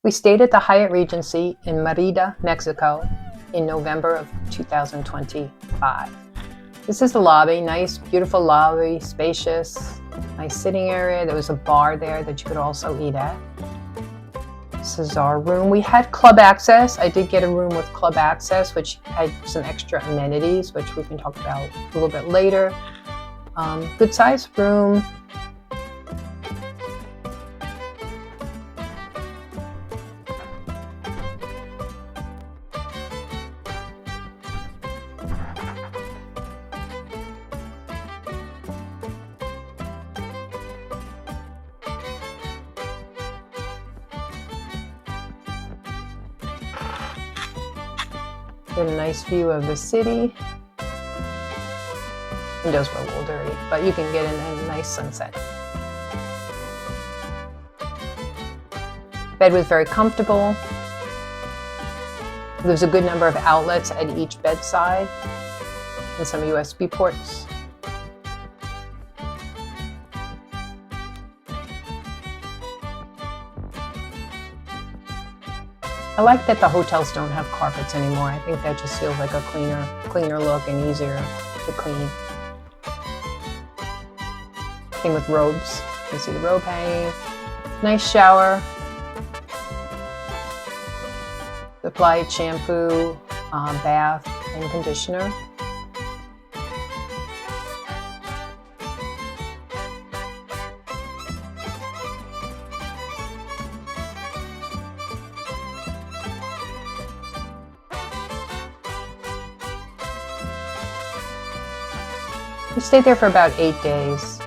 We stayed at the Hyatt Regency in Merida, Mexico in November of 2025. This is the lobby, nice, beautiful lobby, spacious, nice sitting area. There was a bar there that you could also eat at. This is our room. We had club access. I did get a room with club access, which had some extra amenities, which we can talk about a little bit later. Good sized room. Get a nice view of the city. Windows were a little dirty, but you can get a nice sunset. Bed was very comfortable. There was a good number of outlets at each bedside and some USB ports. I like that the hotels don't have carpets anymore. I think that just feels like a cleaner look and easier to clean. Same with robes. You can see the robe hanging. Nice shower. Supplied shampoo, bath, and conditioner. We stayed there for about 8 days.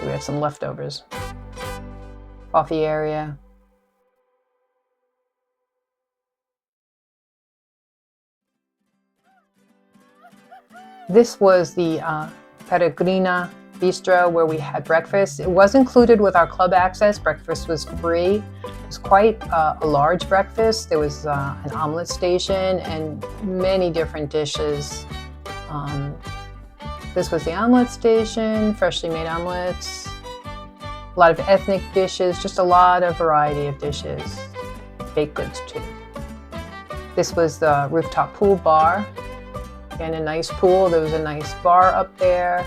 We have some leftovers. Coffee area. This was the Peregrina Bistro where we had breakfast. It was included with our club access. Breakfast was free. It was quite a large breakfast. There was an omelet station and many different dishes. This was the omelet station, freshly made omelets, a lot of ethnic dishes, just a lot of variety of dishes, baked goods too. This was the rooftop pool bar. Again, a nice pool. There was a nice bar up there.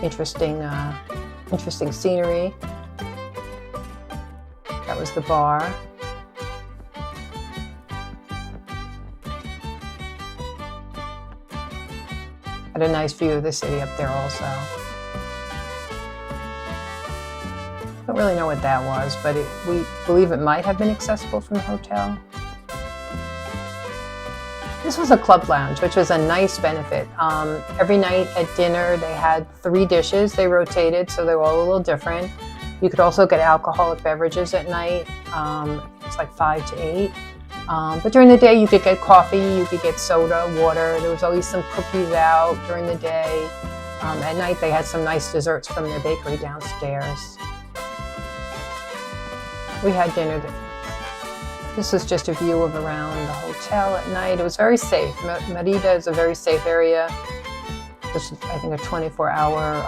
Interesting scenery. That was the bar. Had a nice view of the city up there also. Don't really know what that was, but we believe it might have been accessible from the hotel. This was a club lounge, which was a nice benefit. Every night at dinner, they had 3 dishes. They rotated, so they were all a little different. You could also get alcoholic beverages at night. It's like 5 to 8. But during the day, you could get coffee, you could get soda, water. There was always some cookies out during the day. At night, they had some nice desserts from their bakery downstairs. We had dinner there. This was just a view of around the hotel at night. It was very safe. Merida is a very safe area. This is, I think, a 24-hour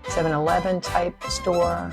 7-Eleven type store.